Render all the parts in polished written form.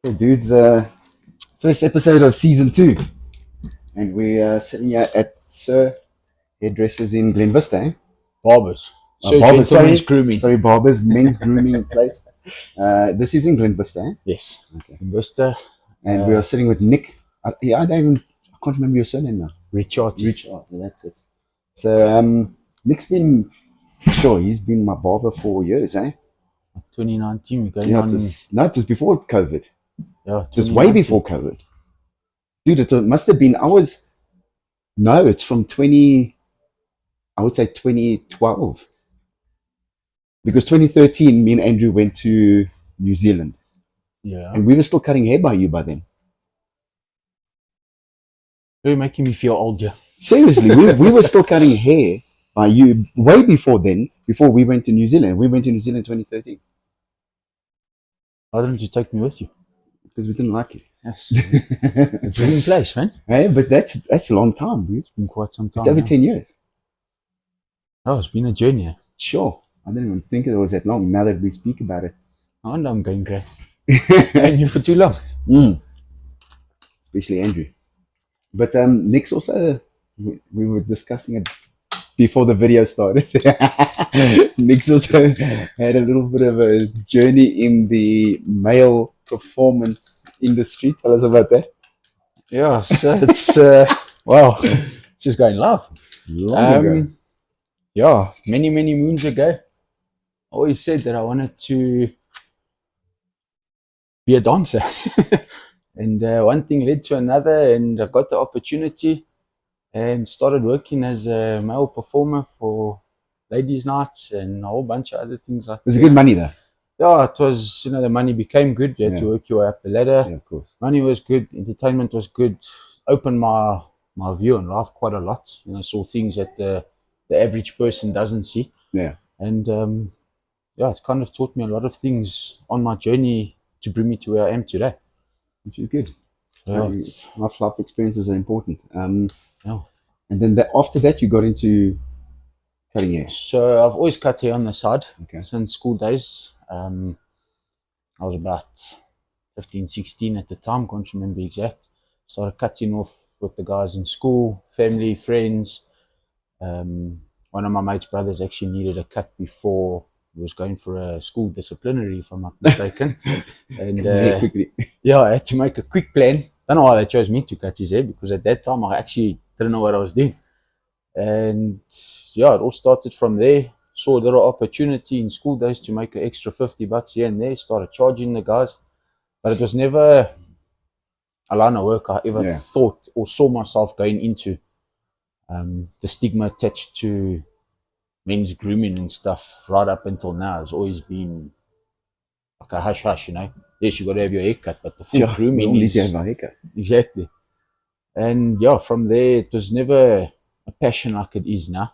Hey, dudes, first episode of season 2, and we're sitting here at SIR Hairdressers in Glen Vista. Eh? Barbers. So Barbers, gentlemen's grooming. sorry, Barbers, men's grooming place. This is in Glen Vista, eh? Yes. Okay. Investor. And we are sitting with Nick. I can't remember your surname now. Richarte. Richarte, that's it. So, Nick's been, he's been my barber for years, eh? 2019. We're going Yeah, on. it was before COVID. Yeah, Just way before COVID. Dude, it must have been, it's from 2012. Because 2013, me and Andrew went to New Zealand. Yeah. And we were still cutting hair by you by then. You're making me feel old, yeah. Seriously, we were still cutting hair by you way before then, before we went to New Zealand. We went to New Zealand in 2013. Why didn't you take me with you? Because we didn't like it. Yes. The dream place, man. Hey, but that's a long time, dude. It's been quite some time. It's over 10 years. Oh, it's been a journey. Yeah. Sure. I didn't even think it was that long now that we speak about it. I know I'm going great. Known you for too long. Especially Andrew. But Nick's also, we were discussing it before the video started. Nick's also had a little bit of a journey in the male performance industry. Tell us about that. Yeah, so it's, wow, it's just going live. Long ago. Yeah, many moons ago, I always said that I wanted to be a dancer. And one thing led to another, and I got the opportunity and started working as a male performer for ladies' nights and a whole bunch of other things like that. It was good money though. Yeah, it was, the money became good. You had to work your way up the ladder. Yeah, of course. Money was good, entertainment was good, opened my view on life quite a lot. Saw things that the average person doesn't see. Yeah. And it's kind of taught me a lot of things on my journey to bring me to where I am today. Which is good. Yeah, life experiences are important. yeah. And then after that, you got into cutting hair. So I've always cut hair on the side since school days. I was about 15, 16 at the time, can't remember exact. Started cutting off with the guys in school, family, friends. One of my mate's brothers actually needed a cut before he was going for a school disciplinary, if I'm not mistaken. And quickly. yeah, I had to make a quick plan. Don't know why they chose me to cut his hair, because at that time I actually didn't know what I was doing. And yeah, it all started from there. Saw a little opportunity in school days to make an extra $50 here and there. Started charging the guys, but it was never a line of work I ever thought or saw myself going into. The stigma attached to men's grooming and stuff right up until now has always been like a hush hush. Yes, you got to have your haircut, but the full grooming is have my haircut. Exactly. And yeah, from there it was never a passion like it is now.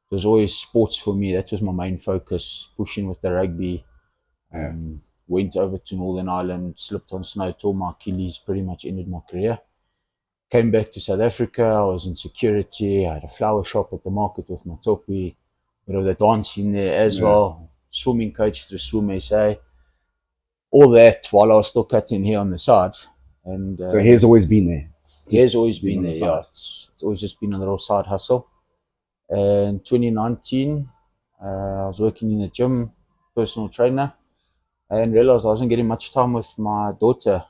It was always sports for me. That was my main focus. Pushing with the rugby. Went over to Northern Ireland, slipped on snow, tore my Achilles, pretty much ended my career. Came back to South Africa. I was in security. I had a flower shop at the market with my topi. Bit of the dancing there as well. Swimming coach through Swim SA. All that while I was still cutting hair on the side. And so hair's always been there. Hair's always been there. Yeah, it's always just been a little side hustle. And 2019, I was working in the gym, personal trainer, and realized I wasn't getting much time with my daughter.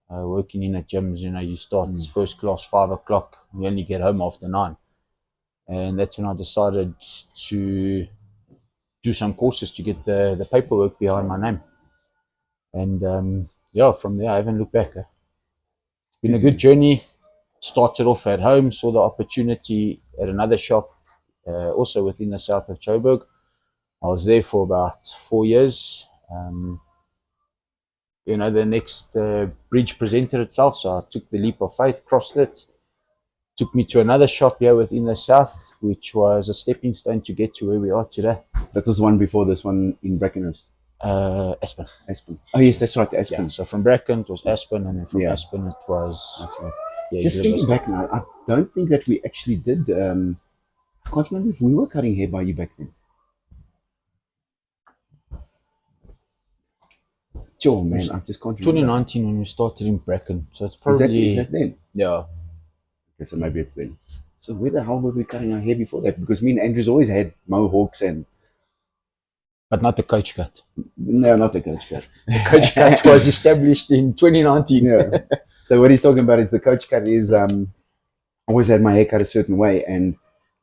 Working in the gyms, you start first class 5 o'clock. We only get home after 9. And that's when I decided to do some courses to get the paperwork behind my name. And from there I haven't looked back. It's been a good journey. Started off at home, saw the opportunity at another shop, also within the south of Joburg. I was there for about 4 years. The next bridge presented itself, so I took the leap of faith, crossed it. Took me to another shop here within the south, which was a stepping stone to get to where we are today. That was one before this one in Brackenhurst. Aspen. Oh yes, that's right, Aspen. Yeah, so from Bracken it was Aspen, and then from Aspen it was. That's right. Yeah, just thinking back now, I don't think that we actually did. I can't remember if we were cutting hair by you back then. Sure, man. I just can't remember. 2019 when we started in Bracken. So it's Is probably that then? yeah. Okay, so maybe it's then. So where the hell were we cutting our hair before that? Because me and Andrew's always had mohawks and But not the coach cut. no, not the coach cut. The coach cut was established in 2019. Yeah. So what he's talking about is the coach cut is I always had my hair cut a certain way, and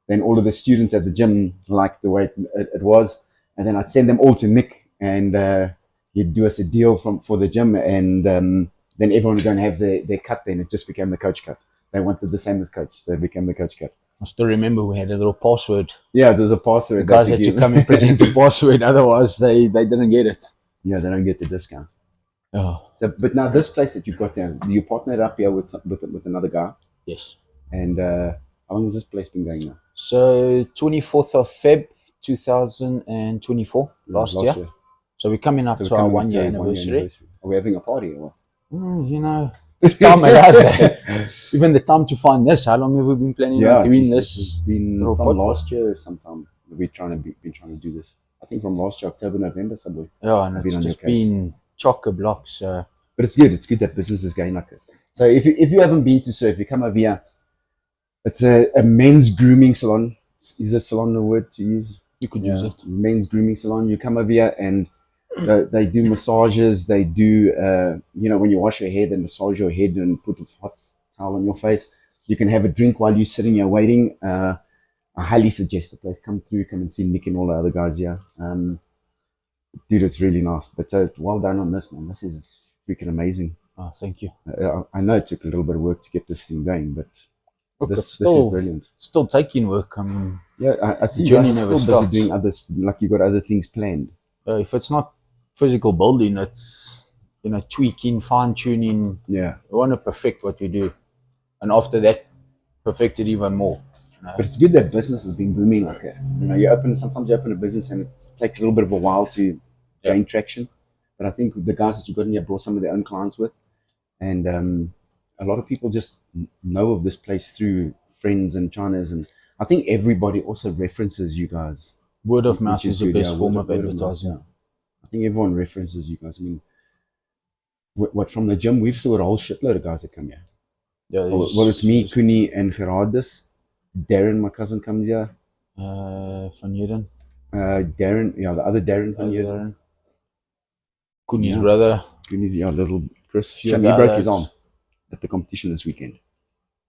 then all of the students at the gym liked the way it was, and then I'd send them all to Nick, and he'd do us a deal for the gym, and then everyone would go and have their cut. Then it just became the coach cut. They wanted the same as coach, so it became the coach cut. I still remember we had a little password. Yeah, there was a password. The guys had to come and present a password, otherwise they didn't get it. Yeah, they don't get the discount. Oh. So, but now this place that you've got there, you partnered up here with another guy, Yes. and how long has this place been going now? So 24th of Feb 2024, last year. So we're coming up to our 1 year anniversary. Are we having a party or what? You know, if time allows, even the time to find this. How long have we been planning on doing this? It's been from last year sometime. We've been trying to do this. I think from last year, October, November, somewhere. Yeah, and it's just been chock-a-block. But it's good. It's good that business is going like this. So if you haven't been to surf, you come over here. It's a men's grooming salon. Is a salon a word to use? You could use it. Men's grooming salon. You come over here and they do massages. They do, when you wash your hair, they massage your head and put a hot towel on your face. You can have a drink while you're sitting here waiting. I highly suggest the place. Come and see Nick and all the other guys here. Dude, it's really nice. But well done on this, man. This is freaking amazing. Oh, thank you. I know it took a little bit of work to get this thing going, but look, this is brilliant. Still taking work. I see you guys are still busy doing others, like you got other things planned. If it's not physical building, it's tweaking, fine tuning. Yeah, we want to perfect what we do, and after that, perfect it even more. But it's good that business has been booming like that. Sometimes you open a business and it takes a little bit of a while to gain traction. But I think the guys that you got in here brought some of their own clients with, and a lot of people just know of this place through friends and Chinas, and I think everybody also references you guys. Word of mouth is the best form of advertising. I think everyone references you guys. I mean, what from the gym, we've still got a whole shitload of guys that come here. Yeah, well, it's me, Kuni, and Gerardus. Darren, my cousin, comes here. Van Heerden. Darren, the other Darren Van Heerden. Kuni's brother. Kuni's, little Chris. He broke his arm at the competition this weekend.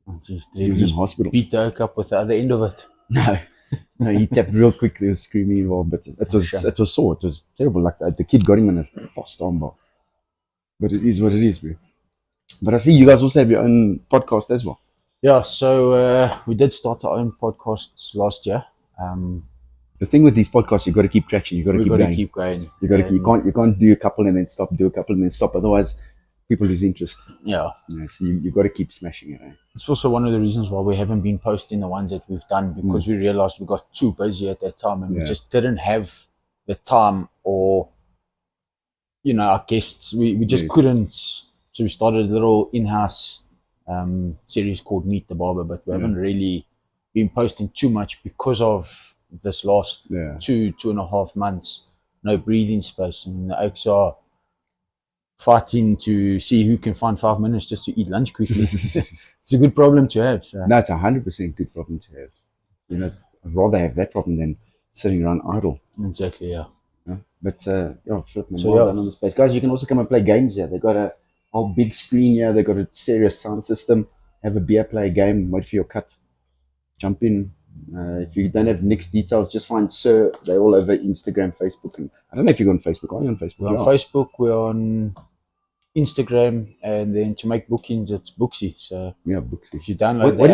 Oh, geez, he was in hospital. Beat the hook up with the other end of it. No, he tapped real quick. There was screaming involved, but it was sore. It was terrible. Like the kid got him in a fast armbar. But it is what it is, bro. But I see you guys also have your own podcast as well. Yeah, so we did start our own podcasts last year. The thing with these podcasts, you got to keep traction. You got to keep going. You got to you can't do a couple and then stop. Do a couple and then stop. Otherwise, people lose interest. Yeah. So you got to keep smashing it. It's also one of the reasons why we haven't been posting the ones that we've done, because we realized we got too busy at that time and we just didn't have the time, or our guests. We just couldn't. So we started a little in-house series called Meet the Barber, but we haven't really been posting too much because of this last 2.5 months. No breathing space, and the Oaks are fighting to see who can find 5 minutes just to eat lunch quickly. It's a good problem to have. So. No, it's 100% good problem to have. I'd rather have that problem than sitting around idle. Exactly, yeah. But flip, man, well done on the space. Guys, you can also come and play games here. They got a whole big screen here. They got a serious sound system. Have a beer, play a game, wait for your cut. Jump in. If you don't have Nick's details, just find SIR. They're all over Instagram, Facebook, and I don't know if you're on Facebook. Are you on Facebook? We're on Facebook. We're on Instagram, and then to make bookings, it's Booksy. So Booksy. If you download what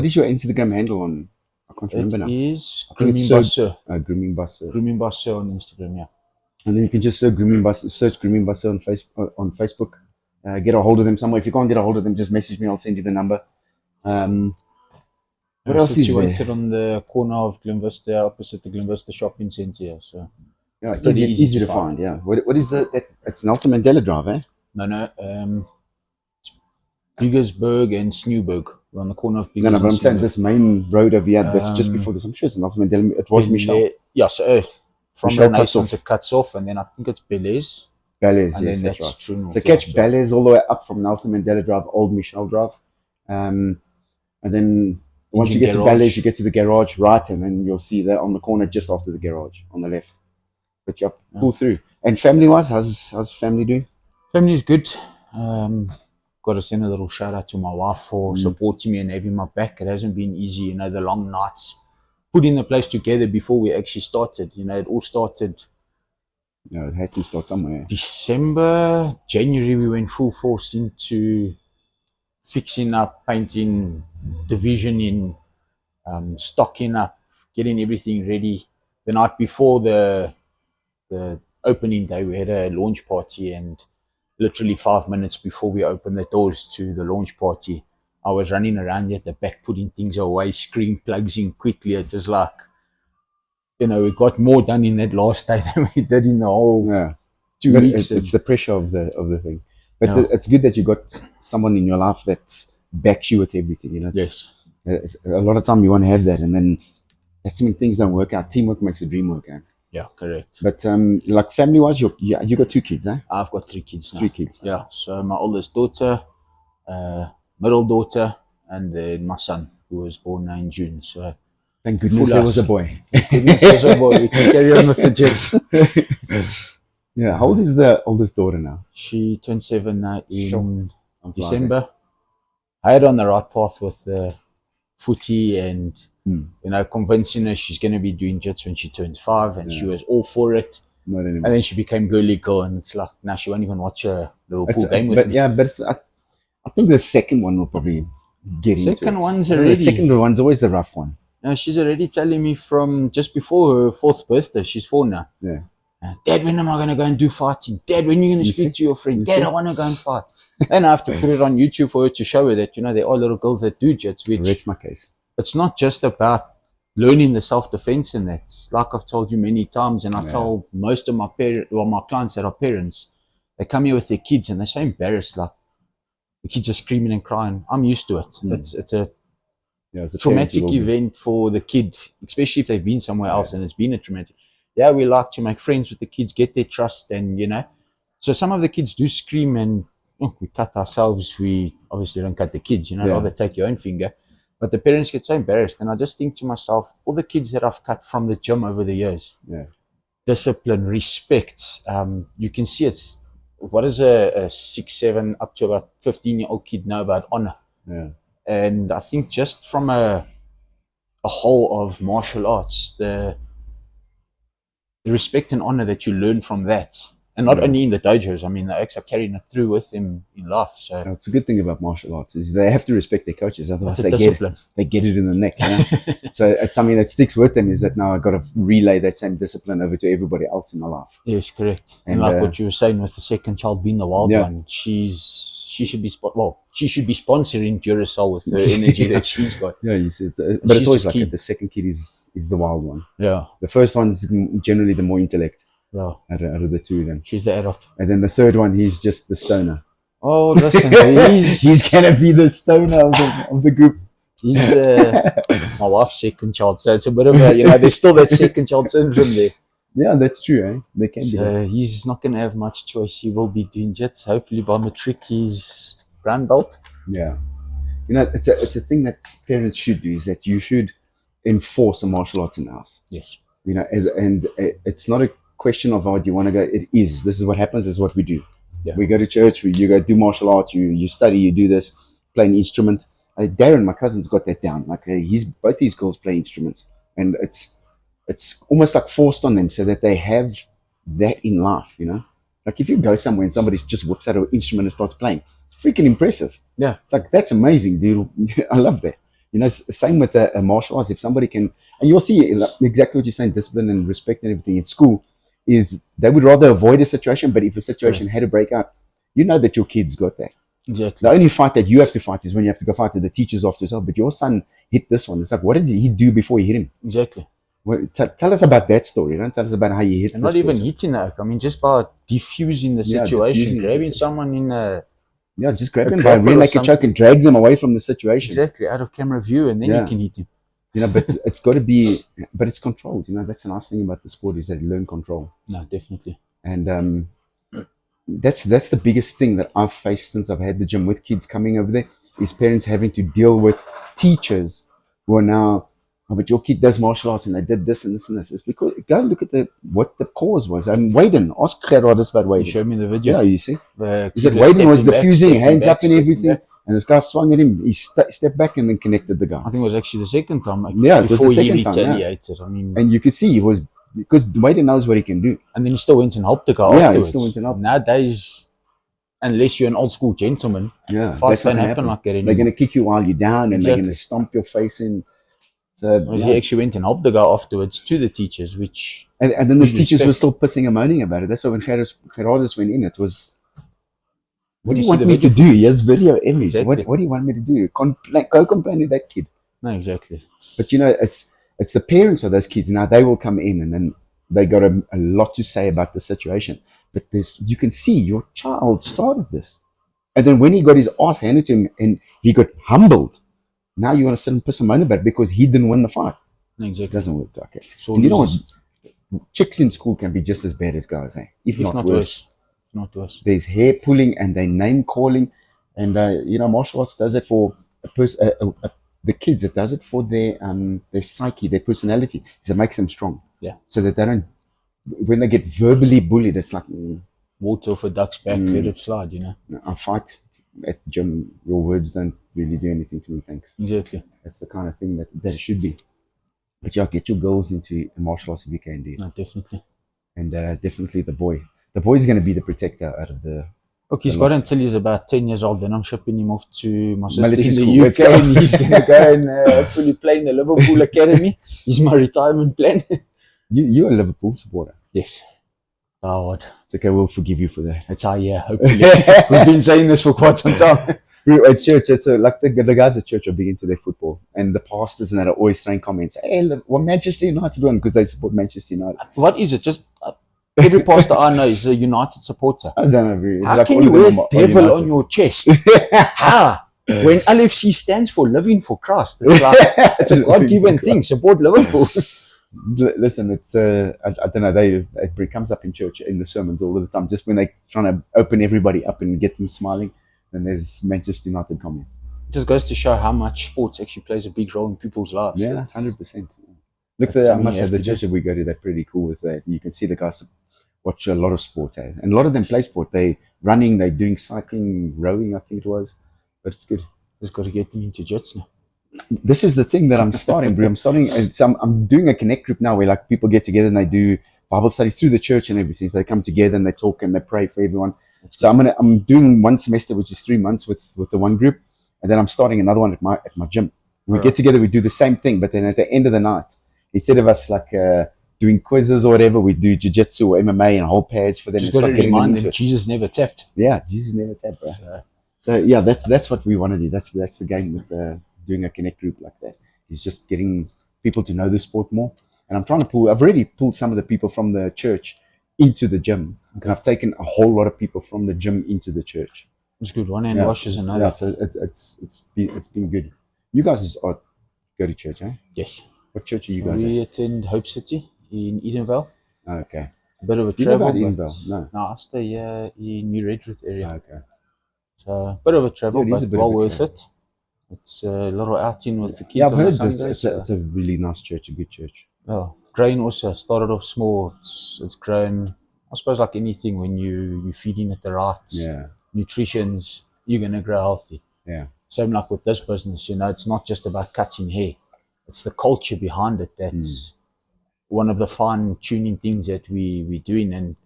is your Instagram handle on? I can't remember now. It is Grooming by SIR. Grooming by SIR. Grooming by SIR on Instagram, yeah. And then you can just search Grooming by SIR on Facebook. Get a hold of them somewhere. If you can't get a hold of them, just message me. I'll send you the number. What else is there? Situated on the corner of Glenvista, opposite the Glenvista shopping centre. So easy to find. Yeah. What is that? It's Nelson Mandela Drive, eh? No. It's Biggersburg and Snewberg. We're on the corner of Biggers. No, but I'm saying this main road over here. That's just before this. I'm sure it's Nelson Mandela. It was Michelle. Yeah. So from Michelle Renaissance, it cuts off, and then I think it's Belize. Ballers, and yes, then that's that's right. true north. So catch Ballers all the way up from Nelson Mandela Drive, Old Michelle Drive. And then once you get to Ballers, you get to the garage, right? And then you'll see that on the corner just after the garage on the left. But yeah, pull through. And family-wise, how's family doing? Family's good. Got to send a little shout out to my wife for supporting me and having my back. It hasn't been easy, you know, the long nights, putting the place together before we actually started. You know, it all started No, it had to start somewhere. December, January, we went full force into fixing up, painting, divisioning, stocking up, getting everything ready. The night before the opening day, we had a launch party, and literally 5 minutes before we opened the doors to the launch party, I was running around at the back, putting things away, screwing plugs in quickly. It was like, you know, we got more done in that last day than we did in the whole 2 weeks. It's the pressure of the thing. But it's good that you got someone in your life that backs you with everything. You know, yes. A lot of time you want to have that, and then that's when things don't work out. Teamwork makes the dream work out. Yeah, correct. But like family-wise, you got 2 kids, eh? I've got 3 kids now. 3 kids. Yeah. So my oldest daughter, middle daughter, and then my son, who was born in June. So thank goodness there was a boy. Goodness there's a boy. We can carry on with the jets. Yeah. How old is the oldest daughter now? She turned 7 in December. I had on the right path with the footy and you know, convincing her she's going to be doing jits when she turns 5, and she was all for it. Not anymore. And then she became girly girl, and it's like now she won't even watch a Liverpool game with me. Yeah, but I think the second one will probably get into it. The second one's always the rough one. No, she's already telling me from just before her 4th birthday. She's 4 now. Yeah. Dad, when am I going to go and do fighting? Dad, when are you going to speak to your friend? Dad, I want to go and fight. And I have to put it on YouTube for her to show her that, you know, there are little girls that do jits, which that's my case. It's not just about learning the self-defense in that. Like I've told you many times, and I tell most of my my clients that are parents, they come here with their kids and they're so embarrassed, like the kids are screaming and crying. I'm used to it. It's a traumatic event for the kid, especially if they've been somewhere else and it's been a traumatic. Yeah, we like to make friends with the kids, get their trust, and you know. So some of the kids do scream, and we cut ourselves. We obviously don't cut the kids, you know, rather take your own finger. But the parents get so embarrassed, and I just think to myself, all the kids that I've cut from the gym over the years, discipline, respect, you can see it's, what does a 6, 7, up to about 15-year-old kid know about honor? Yeah. And I think just from a whole of martial arts, the respect and honor that you learn from that, and not only in the dojos, I mean, they actually carrying it through with them in life. So it's a good thing about martial arts is they have to respect their coaches, otherwise they get it in the neck. You know? So it's something that sticks with them, is that now I've got to relay that same discipline over to everybody else in my life. Yes, correct. And like what you were saying with the second child being the wild one, she should be sponsoring Duracell with the energy that she's got. Yeah, you see, but it's always like that. The second kid is the wild one. Yeah. The first one's generally the more intellect. Yeah. Out of the 2 of them. She's the adult. And then the third one, he's just the stoner. Oh, listen, he's gonna be the stoner of the group. He's my wife's second child, so it's a bit of a, you know, there's still that second child syndrome there. Yeah, that's true, eh? They can be. So he's not gonna have much choice. He will be doing jits. Hopefully by matric he's brown belt. Yeah. You know, it's a thing that parents should do, is that you should enforce a martial arts in the house. Yes. You know, and it's not a question of how do you want to go. It is. This is what happens. This is what we do. Yeah. We go to church. You go do martial arts. You study. You do this. Play an instrument. Darren, my cousin's got that down. Like both these girls play instruments, and it's almost like forced on them so that they have that in life. You know, like if you go somewhere and somebody just whips out an instrument and starts playing, it's freaking impressive. Yeah, it's like, that's amazing, dude. I love that. You know, same with a martial arts. If somebody can, and you'll see exactly what you're saying, discipline and respect and everything in school, is they would rather avoid a situation, but if a situation had to break out, you know that your kids got that. Exactly. The only fight that you have to fight is when you have to go fight with the teachers after yourself. But your son hit this one. It's like, what did he do before you hit him? Exactly. Well, tell us about that story. Don't tell us about how you hit. And not even hitting that. I mean, just by diffusing the situation, grabbing someone in a just grab them by rear naked choke and drag them away from the situation. Exactly, out of camera view, and then you can hit him. You know, but it's got to be, but it's controlled. You know, that's the nice thing about the sport, is that you learn control. No, definitely. And that's the biggest thing that I've faced since I've had the gym with kids coming over there, is parents having to deal with teachers who are now, oh, but your kid does martial arts and they did this and this and this. It's because, go look at what the cause was. And Waden, ask Gerardus about You Waden. showed me the video. Yeah, you see. The He said kid was Waden was stepping back, diffusing, stepping hands back, up and stepping everything. back. And this guy swung at him. He stepped back and then connected the guy. I think it was actually the second time. Yeah, it was before the he second time, yeah. retaliated. I mean, And you could see he was, because Waden knows what he can do. and then he still went and helped the guy Yeah, he afterwards. still went and helped. Nowadays, unless you're an old school gentleman, Yeah, fights that's not don't gonna happen like that They're anymore. going to kick you while you're down, and they're Exactly. going to stomp your face in. So Whereas yeah. he actually went and helped the guy afterwards to the teachers, which And then the with teachers were respect. still pissing and moaning about it. That's why when Gerardus went in, it was, what do You you see want the me to video do? Yes, video everything. Exactly. What do you want me to do? Go complain to that kid. No, exactly. But you know, it's the parents of those kids. Now they will come in and then they got a lot to say about the situation. But you can see your child started this. And then when he got his ass handed to him and he got humbled, now you want to sit and piss him on about it because he didn't win the fight. No, It exactly. doesn't work like that. So And you know what? losers, Chicks in school can be just as bad as guys, eh? If not worse. If not worse. There's hair pulling and they name calling. And, you know, martial arts does it for a person, the kids. It does it for their psyche, their personality. It makes them strong. Yeah. So that they don't, when they get verbally bullied, it's like, Water off a duck's back, let it slide, you know. I fight at the gym. Your words don't really do anything to me, thanks. Exactly. That's the kind of thing that it should be. But yeah, get your girls into martial arts if you can, dude. No, definitely. And definitely the boy. The boy's going to be the protector out of the... Look, he's got until he's about 10 years old, then I'm shipping him off to my sister Military in the school. Let's UK, go. and he's going to go and hopefully play in the Liverpool Academy. He's my retirement plan. You're a Liverpool supporter. Yes. Howard. It's okay, we'll forgive you for that. That's our year, hopefully. We've been saying this for quite some time. At church, it's like the guys at church are big into their football, and the pastors and that are always throwing comments. Hey, look, what Manchester United won because they support Manchester United. What is it? Just every pastor I know is a United supporter. I don't know. Really. How Like can all you of wear them are devil United. on your chest? How? When LFC stands for living for Christ, it's like it's a God-given thing. Support Liverpool. Listen, it's I don't know. It comes up in church in the sermons all of the time. Just when they're trying to open everybody up and get them smiling, then there's Manchester United comments. It just goes to show how much sports actually plays a big role in people's lives. Yeah, It's- 100%. Look, that's I something must you say have the to church that we go to, they're pretty cool with that. You can see the guys watch a lot of sport, eh? And a lot of them play sport. They running, they're doing cycling, rowing, I think it was. But it's good. Just got to get them into jits now. This is the thing that I'm starting, bro. I'm doing a connect group now where like people get together and they do Bible study through the church and everything. So they come together and they talk and they pray for everyone. So I'm doing one semester, which is 3 months with the one group, and then I'm starting another one at my gym. We get together, we do the same thing, but then at the end of the night, instead of us like doing quizzes or whatever, we do jiu-jitsu or MMA and hold pads for them. Just and got to start getting them remind into them it. Jesus never tapped. Yeah, Jesus never tapped, bro. So yeah, that's what we want to do. That's the game with doing a connect group like that. Is just getting people to know the sport more. And I'm trying to I've already pulled some of the people from the church into the gym. And I've taken a whole lot of people from the gym into the church. It's good. One hand washes another. Yeah, so it's been good. You guys go to church, eh? Yes. What church are you guys We at? attend Hope City in Edenvale. Oh, okay. A bit of a You know travel. about but- Edenvale? No. I stay here in New Redruth area. Oh, okay. So a bit of a travel, Yeah, it is but a bit well of a worth travel. it. It's a little outing with the kids Yeah, I've on heard a this. Sunday. It's a really nice church, a good church. Grain also started off small. It's grown. I suppose like anything, when you feeding it the right nutritions, you're gonna grow healthy. Yeah. Same like with this business, it's not just about cutting hair. It's the culture behind it that's one of the fine tuning things that we're doing. And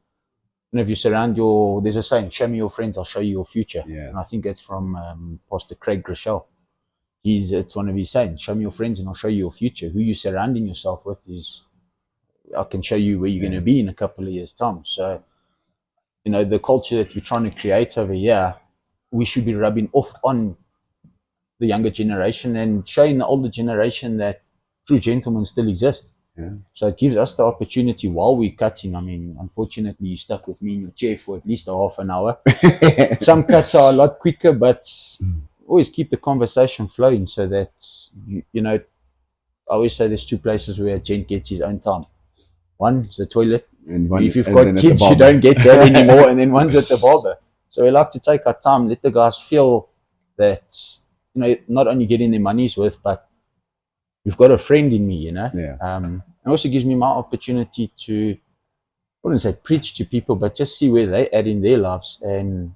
if you surround there's a saying, show me your friends, I'll show you your future. Yeah. And I think that's from Pastor Craig Grishel. It's one of his sayings, show me your friends and I'll show you your future. Who you're surrounding yourself with I can show you where you're going to be in a couple of years' time. So, the culture that we're trying to create over here, we should be rubbing off on the younger generation and showing the older generation that true gentlemen still exist. Yeah. So it gives us the opportunity while we're cutting. I mean, unfortunately, you stuck with me in your chair for at least a half an hour. Some cuts are a lot quicker, but always keep the conversation flowing so that, I always say there's two places where a gent gets his own time. One is the toilet, And one, if you've and got then at the kids, you barber. don't get that anymore. And then one's at the barber. So we like to take our time, let the guys feel that, you know, not only getting their money's worth, but you've got a friend in me, you know. Yeah. It also gives me my opportunity to, I wouldn't say preach to people, but just see where they add in their lives. And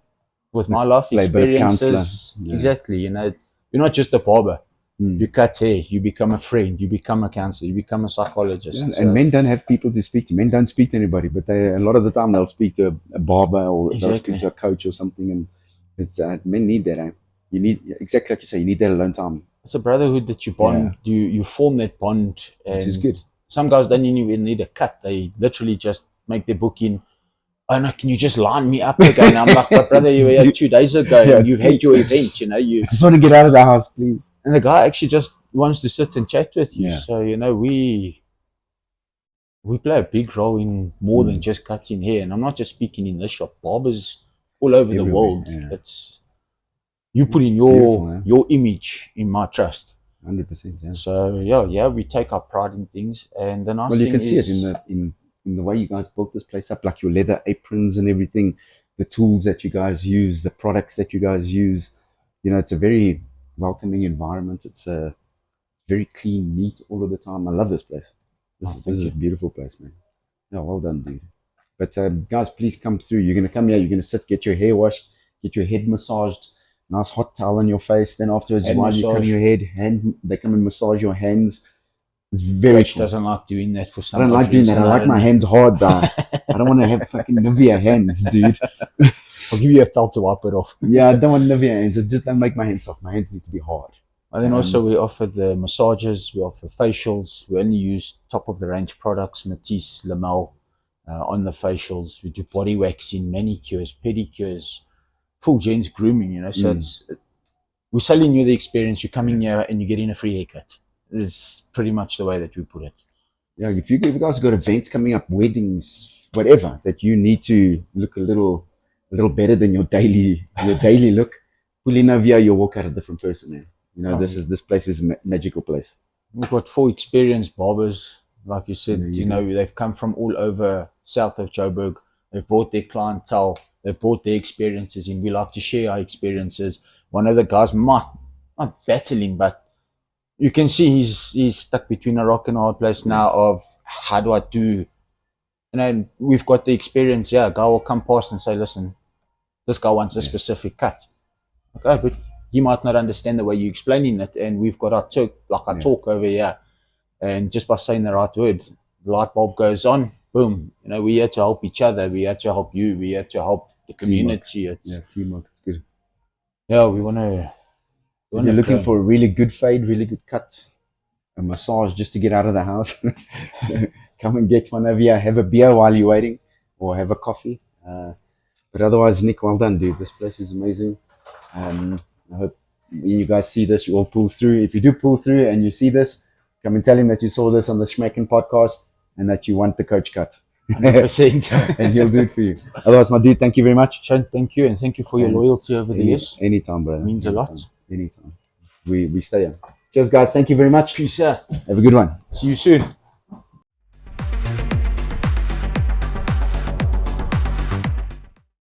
with my life Play a bit of counselor. experiences, Yeah. exactly, you know, you're not just a barber. Mm. You cut hair, you become a friend, you become a counselor, you become a psychologist. Yeah, So, and men don't have people to speak to. Men don't speak to anybody, but they, a lot of the time they'll speak to a barber or they'll Exactly. speak to a coach or something. And it's men need that. You need, exactly like you say, you need that alone time, it's a brotherhood that you bond, you form that bond. And which is good. some guys don't even need a cut. They literally just make their booking. Oh no, can you just line me up again? I'm like, but brother, you were here 2 days ago Yeah, and you had your event, you know, I just want to get out of the house, please. and the guy actually just wants to sit and chat with you. Yeah. So, you know, we play a big role in more than just cutting hair. And I'm not just speaking in this shop, barbers all over the Everywhere, world. yeah. It's, you put in beautiful, your image in my trust. 100%. Yeah. So yeah, we take our pride in things. And the nice Well, you thing can see it is, in the way you guys built this place up, like your leather aprons and everything, the tools that you guys use, the products that you guys use. You know, it's a very welcoming environment. It's a very clean, neat all of the time. I love this place. This is a beautiful place, man. Yeah, well done, dude. But guys, please come through. You're gonna come here. You're gonna sit, get your hair washed, get your head massaged, nice hot towel on your face. Then afterwards, Head while you're cutting your head, they come and massage your hands. It's very Coach cool. doesn't like doing that for I some don't like doing that. I like my hands hard, bro. I don't want to have fucking Nivea hands, dude. I'll give you a towel to wipe it off. Yeah, I don't want Nivea hands. It just don't make my hands soft. My hands need to be hard. And then also we offer the massages, we offer facials. We only use top of the range products, Matisse, Lamel, on the facials. We do body waxing, manicures, pedicures, full gents grooming, you know. So we're selling you the experience. You're coming here and you're getting a free haircut. It's pretty much the way that we put it. Yeah, if you guys got events coming up, weddings, whatever, that you need to look a little better than your daily look, pull in over here, you'll walk out a different person, man. You know, this place is a magical place. We've got 4 experienced barbers, like you said. You know, they've come from all over south of Joburg. They've brought their clientele. They've brought their experiences in. We like to share our experiences. One of the guys not battling, but you can see he's stuck between a rock and a hard place now of how do I do. And then we've got the experience. Yeah, a guy will come past and say, listen, this guy wants a specific cut. Okay, but he might not understand the way you're explaining it. And we've got our talk over here. And just by saying the right word, the light bulb goes on, boom. You know, we're here to help each other. We're here to help you. We're here to help the community. Teamwork. It's good. Yeah, we want to. If you're looking for a really good fade, really good cut, a massage just to get out of the house, come and get one over here. Have a beer while you're waiting, or have a coffee. But otherwise, Nick, well done, dude. This place is amazing. I hope when you guys see this, you all pull through. If you do pull through and you see this, come and tell him that you saw this on the Schmecken podcast and that you want the coach cut. 100%. And he'll do it for you. Otherwise, my dude, thank you very much. Shane, thank you. And thank you for your loyalty over the years. Anytime, brother. It means a lot. Anytime. We stay here. Cheers, guys. Thank you very much. Peace out. Have a good one. See you soon.